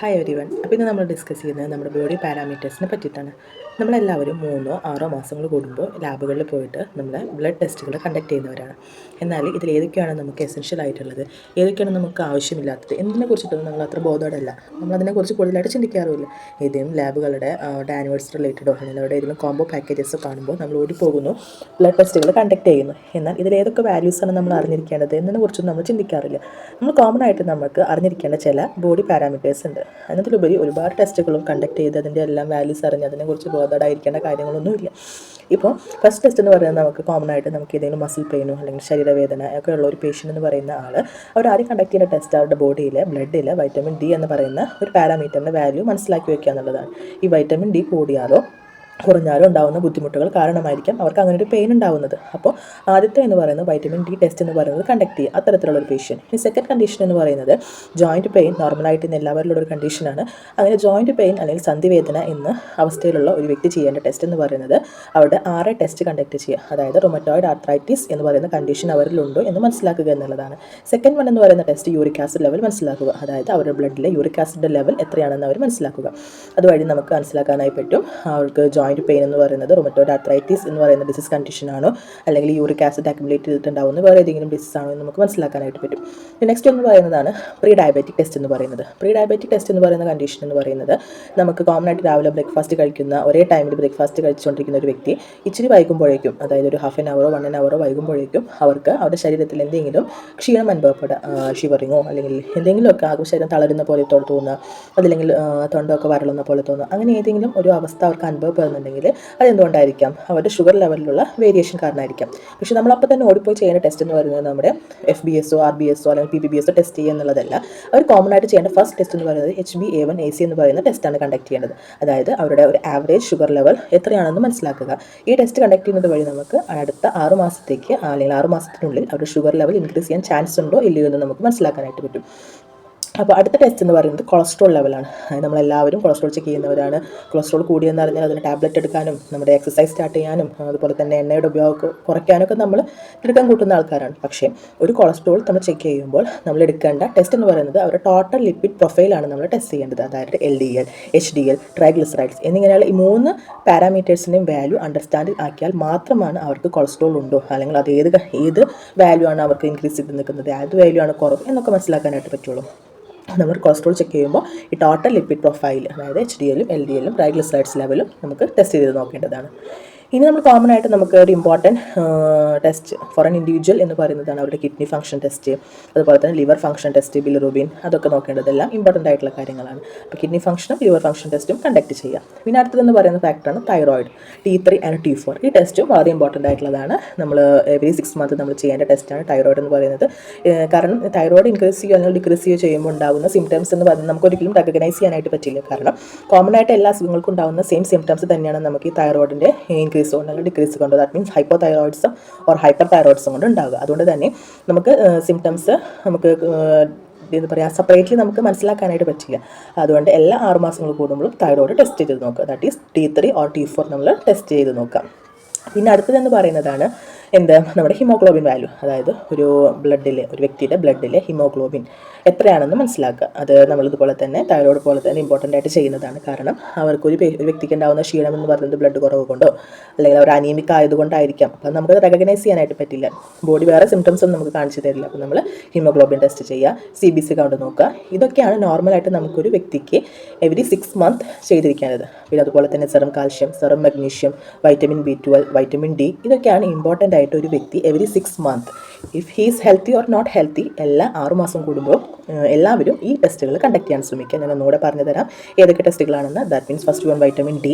Hi every one. അപ്പോൾ ഇന്ന് നമ്മൾ ഡിസ്കസ് ചെയ്യുന്നത് നമ്മുടെ ബോഡി പാരാമീറ്റേഴ്സിനെ പറ്റിയിട്ടാണ്. നമ്മളെല്ലാവരും 3-6 മാസങ്ങൾ കൂടുമ്പോൾ ലാബുകളിൽ പോയിട്ട് നമ്മളെ ബ്ലഡ് ടെസ്റ്റുകൾ കണ്ടക്ട് ചെയ്യുന്നവരാണ്. എന്നാൽ ഇതിൽ ഏതൊക്കെയാണ് നമുക്ക് എസെൻഷ്യൽ ആയിട്ടുള്ളത്, ഏതൊക്കെയാണ് നമുക്ക് ആവശ്യമില്ലാത്തത് എന്നതിനെ കുറിച്ചിട്ടൊന്നും നമ്മൾ അത്ര ബോധവടല്ല. നമ്മളതിനെക്കുറിച്ച് കൂടുതലായിട്ട് ചിന്തിക്കാറുമില്ല. ഏതെങ്കിലും ലാബുകളുടെ ആനിവേഴ്സറി റിലേറ്റഡോ അല്ലെങ്കിൽ അവിടെ ഏതെങ്കിലും കോംബോ പാക്കേജസ് കാണുമ്പോൾ നമ്മൾ ഓടിപ്പോകുന്നു, ബ്ലഡ് ടെസ്റ്റുകൾ കണ്ടക്ട് ചെയ്യുന്നു. എന്നാൽ ഇതിൽ ഏതൊക്കെ വാല്യൂസാണ് നമ്മൾ അറിഞ്ഞിരിക്കേണ്ടത് എന്നതിനെക്കുറിച്ചൊന്നും നമ്മൾ ചിന്തിക്കാറില്ല. നമ്മൾ കോമൺ ആയിട്ട് നമുക്ക് അറിഞ്ഞിരിക്കേണ്ട ചില ബോഡി പാരാമീറ്റേഴ്സ് ഉണ്ട്. അതിനതിലുപരി ഒരുപാട് ടെസ്റ്റുകളും കണ്ടക്ട് ചെയ്ത് അതിൻ്റെ എല്ലാം വാല്യൂസ് അറിഞ്ഞ് അതിനെക്കുറിച്ച് ബോധവടായിരിക്കേണ്ട കാര്യങ്ങളൊന്നുമില്ല. ഇപ്പോൾ ഫസ്റ്റ് ടെസ്റ്റ് എന്ന് പറയുന്നത് നമുക്ക് കോമൺ ആയിട്ട് നമുക്ക് ഏതെങ്കിലും മസിൽ പെയിനോ അല്ലെങ്കിൽ ശരീരവേദന ഒക്കെ ഉള്ള ഒരു പേഷ്യൻ്റ് എന്ന് പറയുന്ന ആൾ അവർ ആദ്യം കണ്ടക്ട് ചെയ്യുന്ന ടെസ്റ്റ് അവരുടെ ബോഡിയിലെ ബ്ലഡിൽ വൈറ്റമിൻ ഡി എന്ന് പറയുന്ന ഒരു പാരാമീറ്ററിൻ്റെ വാല്യൂ മനസ്സിലാക്കി വയ്ക്കുക എന്നുള്ളതാണ്. ഈ വൈറ്റമിൻ ഡി കൂടിയാലോ കുറഞ്ഞാലും ഉണ്ടാകുന്ന ബുദ്ധിമുട്ടുകൾ കാരണമായിരിക്കാം അവർക്ക് അങ്ങനെ ഒരു പെയിൻ ഉണ്ടാകുന്നത്. അപ്പോൾ ആദ്യത്തെ എന്ന് പറയുന്നത് വൈറ്റമിൻ ഡി ടെസ്റ്റ് എന്ന് പറയുന്നത് കണ്ടക്ട് ചെയ്യുക അത്തരത്തിലുള്ളൊരു പേഷ്യൻറ്റ്. ഈ സെക്കൻഡ് കണ്ടീഷൻ എന്ന് പറയുന്നത് ജോയിൻറ്റ് പെയിൻ. നോർമലായിട്ട് ഇന്ന് എല്ലാവരിലുള്ള ഒരു കണ്ടീഷനാണ്. അങ്ങനെ ജോയിൻറ്റ് പെയിൻ അല്ലെങ്കിൽ സന്ധിവേദന എന്ന അവസ്ഥയിലുള്ള ഒരു വ്യക്തി ചെയ്യേണ്ട ടെസ്റ്റ് എന്ന് പറയുന്നത് അവിടെ ടെസ്റ്റ് കണ്ടക്ട് ചെയ്യുക. അതായത് റൊമറ്റോയിഡ് ആർത്രൈറ്റിസ് എന്ന് പറയുന്ന കണ്ടീഷൻ അവരിലുണ്ടോ എന്ന് മനസ്സിലാക്കുക എന്നുള്ളതാണ്. സെക്കൻഡ് വൺ എന്ന് പറയുന്ന ടെസ്റ്റ് യൂറിക് ആസിഡ് ലെവൽ മനസ്സിലാക്കുക. അതായത് അവരുടെ ബ്ലഡിലെ യൂറിക് ആസിഡിൻ്റെ ലെവൽ എത്രയാണെന്ന് അവർ മനസ്സിലാക്കുക. അതുവഴി നമുക്ക് മനസ്സിലാക്കാനായി പറ്റും അവർക്ക് ജോയിൻറ്റ് പെയിൻ എന്ന് പറയുന്നത് റൊമറ്റോയിഡ് ആർത്രൈറ്റിസ് എന്ന് പറയുന്ന ഡിസീസ് കണ്ടീഷനാണോ അല്ലെങ്കിൽ യൂറിക് ആസിഡ് അക്യുമുലേറ്റ് ചെയ്തിട്ടുണ്ടാവുന്ന വേറെ ഏതെങ്കിലും ഡിസീസ് ആണോ എന്ന് നമുക്ക് മനസ്സിലാക്കാനായിട്ട് പറ്റും. നെക്സ്റ്റ് എന്ന് പറയുന്നതാണ് പ്രീ ഡയബറ്റിക് ടെസ്റ്റ് എന്ന് പറയുന്നത്. പ്രീ ഡയബറ്റിക് ടെസ്റ്റ് എന്ന് പറയുന്ന കണ്ടീഷൻ എന്ന് പറയുന്നത് നമുക്ക് കോമൺ ആയിട്ട് രാവിലെ ബ്രേക്ക്ഫാസ്റ്റ് കഴിക്കുന്ന ഒരേ ടൈമിൽ ബ്രേക്ക്ഫാസ്റ്റ് കഴിച്ചുകൊണ്ടിരിക്കുന്ന ഒരു വ്യക്തി ഇച്ചിരി വൈകുമ്പോഴേക്കും, അതായത് ഒരു ഹാഫ് ആൻ അവറോ 1 hour വൈകുമ്പോഴേക്കും അവർക്ക് അവരുടെ ശരീരത്തിൽ എന്തെങ്കിലും ക്ഷീണം അനുഭവപ്പെടുക, ഷിവറിങ്ങോ അല്ലെങ്കിൽ എന്തെങ്കിലുമൊക്കെ ആകും, ശരീരം തളരുന്ന പോലെ തോന്നുക, അതല്ലെങ്കിൽ തൊണ്ടൊക്കെ വരളുന്ന പോലെ തോന്നുക, അങ്ങനെ ഏതെങ്കിലും ഒരു അവസ്ഥ അവർക്ക് അനുഭവപ്പെടുന്നുണ്ടെങ്കിൽ അതെന്തുകൊണ്ടായിരിക്കാം? അവരുടെ ഷുഗർ ലെവലിലുള്ള വേരിയേഷൻ കാരണമായിരിക്കാം. പക്ഷേ നമ്മളപ്പോൾ തന്നെ ഓടിപ്പോയി ചെയ്യുന്ന ടെസ്റ്റ് എന്ന് പറയുന്നത് നമ്മുടെ FBS RBS അല്ലെങ്കിൽ PPBS ടെസ്റ്റ് ചെയ്യുക എന്നുള്ളതല്ല. അവർ കോമൺ ആയിട്ട് ചെയ്യേണ്ട ഫസ്റ്റ് ടെസ്റ്റ് എന്ന് പറയുന്നത് HbA1c എന്ന് പറയുന്ന ടെസ്റ്റാണ് കണ്ടക്ട് ചെയ്യേണ്ടത്. അതായത് അവരുടെ ഒരു ആവറേജ് ഷുഗർ ലെവൽ എത്രയാണെന്ന് മനസ്സിലാക്കുക. ഈ ടെസ്റ്റ് കണ്ടക്ട് ചെയ്യുന്നത് വഴി നമുക്ക് അടുത്ത 6 മാസത്തേക്ക് അല്ലെങ്കിൽ 6 മാസത്തിനുള്ളിൽ അവരുടെ ഷുഗർ ലെവൽ ഇൻക്രീസ് ചെയ്യാൻ ചാൻസ് ഉണ്ടോ ഇല്ലയോ എന്ന് നമുക്ക് മനസ്സിലാക്കാനായിട്ട് പറ്റും. അപ്പോൾ അടുത്ത ടെസ്റ്റ് എന്ന് പറയുന്നത് കൊളസ്ട്രോൾ ലെവലാണ്. അതായത് നമ്മളെല്ലാവരും കൊളസ്ട്രോൾ ചെക്ക് ചെയ്യുന്നവരാണ്. കൊളസ്ട്രോൾ കൂടിയെന്ന് അറിഞ്ഞാൽ അതിന് ടാബ്ലറ്റ് എടുക്കാനും നമ്മുടെ എക്സസൈസ് സ്റ്റാർട്ട് ചെയ്യാനും അതുപോലെ തന്നെ എണ്ണയുടെ ഉപയോഗം കുറയ്ക്കാനൊക്കെ നമ്മൾ എടുക്കാൻ കൂട്ടുന്ന ആൾക്കാരാണ്. പക്ഷേ ഒരു കൊളസ്ട്രോൾ നമ്മൾ ചെക്ക് ചെയ്യുമ്പോൾ നമ്മൾ എടുക്കേണ്ട ടെസ്റ്റ് എന്ന് പറയുന്നത് അവരുടെ ടോട്ടൽ ലിപ്പിഡ് പ്രൊഫൈലാണ് നമ്മൾ ടെസ്റ്റ് ചെയ്യേണ്ടത്. അതായത് LDL, HDL, ട്രൈഗ്ലിസറൈഡ്സ് എന്നിങ്ങനെയുള്ള ഈ 3 പാരാമീറ്റേഴ്സിൻ്റെയും വാല്യൂ അണ്ടർസ്റ്റാൻഡ് ആക്കിയാൽ മാത്രമാണ് അവർക്ക് കൊളസ്ട്രോൾ ഉണ്ടോ അല്ലെങ്കിൽ അത് ഏത് വാല്യൂ ആണ് അവർക്ക് ഇൻക്രീസ് ചെയ്ത് നിൽക്കുന്നത്, ഏത് വാല്യൂ ആണ് കുറവ് എന്നൊക്കെ മനസ്സിലാക്കാനായിട്ട് പറ്റുള്ളൂ. നമ്മൾ കൊളസ്ട്രോൾ ചെക്ക് ചെയ്യുമ്പോൾ ഈ ടോട്ടൽ ലിപ്പിഡ് പ്രൊഫൈൽ, അതായത് HDLും LDLും ട്രൈഗ്ലിസറൈഡ്സ് ലെവലും നമുക്ക് ടെസ്റ്റ് ചെയ്ത് നോക്കേണ്ടതാണ്. ഇനി നമ്മൾ കോമൺ ആയിട്ട് നമുക്ക് ഒരു important test for an individual എന്ന് പറയുന്നതാണ് അവരുടെ കിഡ്നി ഫംഗ്ഷൻ ടെസ്റ്റ്, അതുപോലെ തന്നെ ലിവർ ഫംഗ്ഷൻ ടെസ്റ്റ്, ബിലിറുബിൻ, അതൊക്കെ നോക്കേണ്ടതെല്ലാം ഇമ്പോർട്ടൻ്റ് ആയിട്ടുള്ള കാര്യങ്ങളാണ്. അപ്പോൾ കിഡ്നി ഫംഗ്ഷനും ലിവർ ഫംഗ്ഷൻ ടെസ്റ്റും കണ്ടക്ട് ചെയ്യാം. പിന്നെ അടുത്തതെന്ന് പറയുന്ന ഫാക്ടറാണ് തൈറോയിഡ്, T3 ആൻഡ് T4. ഈ ടെസ്റ്റും വളരെ ഇമ്പോർട്ടൻ്റ് ആയിട്ടുള്ളതാണ്. നമ്മൾ എവറി 6 months നമ്മൾ ചെയ്യേണ്ട ടെസ്റ്റാണ് തൈറോയിഡ് എന്ന് പറയുന്നത്. കാരണം തൈറോയിഡ് ഇൻക്രീസ് ചെയ്യുകയോ അല്ലെങ്കിൽ ഡിക്രീസ് ചെയ്യുകയോ ചെയ്യുമ്പോൾ ഉണ്ടാകുന്ന സിംറ്റംസ് എന്ന് പറയുന്നത് നമുക്ക് ഒരിക്കലും റെക്കഗ്നൈസ് ചെയ്യാനായിട്ട് പറ്റില്ല. കാരണം കോമൺ ആയിട്ട് എല്ലാ അസുഖങ്ങൾക്കും ഉണ്ടാകുന്ന സെയിം സിംറ്റംസ് തന്നെയാണ് നമുക്ക് ഈ തൈറോയിഡിൻ്റെ ഇൻക്രീസ് കൊണ്ട് അല്ലെങ്കിൽ ഡിക്രീസ് കൊണ്ട്, that means hypo thyroidism or hyper thyroidism കൊണ്ട് ഉണ്ടാകുക. അതുകൊണ്ട് തന്നെ നമുക്ക് സിംറ്റംസ് നമുക്ക് എന്താ പറയുക സെപ്പറേറ്റ്ലി നമുക്ക് മനസ്സിലാക്കാനായിട്ട് പറ്റില്ല. അതുകൊണ്ട് എല്ലാ 6 മാസങ്ങൾ കൂടുമ്പോഴും തൈറോയിഡ് ടെസ്റ്റ് ചെയ്ത് നോക്കുക. That is T3 or T4 നമ്മൾ ടെസ്റ്റ് ചെയ്ത് നോക്കാം. പിന്നെ അടുത്തതെന്ന് പറയുന്നതാണ് നമ്മുടെ ഹിമോഗ്ലോബിൻ വാല്യൂ. അതായത് ഒരു വ്യക്തിയുടെ ബ്ലഡിലെ ഹിമോഗ്ലോബിൻ എത്രയാണെന്ന് മനസ്സിലാക്കുക. അത് നമ്മളിതുപോലെ തന്നെ തൈറോയ്ഡ് പോലെ തന്നെ ഇമ്പോർട്ടൻ്റ് ആയിട്ട് ചെയ്യുന്നതാണ്. കാരണം അവർക്കൊരു വ്യക്തിക്ക് ഉണ്ടാകുന്ന ക്ഷീണം എന്ന് പറയുന്നത് ബ്ലഡ് കുറവ് കൊണ്ടോ അല്ലെങ്കിൽ അവർ അനീമിക് ആയതുകൊണ്ടായിരിക്കാം. അപ്പം നമുക്ക് റെക്കഗ്നൈസ് ചെയ്യാനായിട്ട് പറ്റില്ല. ബോഡി വേറെ സിംറ്റംസ് ഒന്നും നമുക്ക് കാണിച്ചു തരില്ല. അപ്പോൾ നമ്മൾ ഹിമോഗ്ലോബിൻ ടെസ്റ്റ് ചെയ്യുക, CBC കൗണ്ട് നോക്കുക. ഇതൊക്കെയാണ് നോർമലായിട്ട് നമുക്കൊരു വ്യക്തിക്ക് എവറി 6 months ചെയ്തിരിക്കേണ്ടത്. പിന്നെ അതുപോലെ തന്നെ serum calcium, serum magnesium, vitamin B12, vitamin D, ഇതൊക്കെയാണ് ഇമ്പോർട്ടൻ്റ് ആയിട്ട് ഒരു വ്യക്തി every 6 months if he's healthy or not healthy എല്ലാ 6 മാസം കൂടുമ്പോൾ എല്ലാവരും ഈ ടെസ്റ്റുകൾ കണ്ടക്ട് ചെയ്യാൻ ശ്രമിക്കുക. ഞാൻ ഒന്നുകൂടെ പറഞ്ഞു തരാം ഏതൊക്കെ ടെസ്റ്റുകളാണെന്ന്. That means first one vitamin D,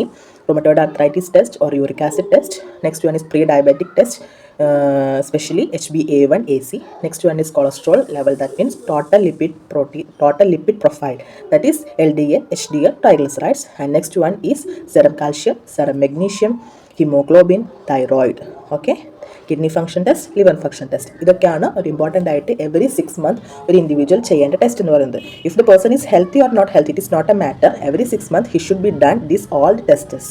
rheumatoid arthritis test or uric acid test. Next one is pre diabetic test, especially HbA1c. Next one is cholesterol level, that means total lipid profile, that is LDL, HDL, triglycerides. And next one is serum calcium, serum magnesium, hemoglobin, thyroid. Okay, kidney function test, liver function test. ഇതൊക്കെയാണ് ഒരു important ആയിട്ട് every 6 months ഒരു individual ചെയ്യേണ്ട test എന്ന് പറയുന്നത്. If the person is healthy or not healthy, it is not a matter. Every 6 months he should be done these all tests.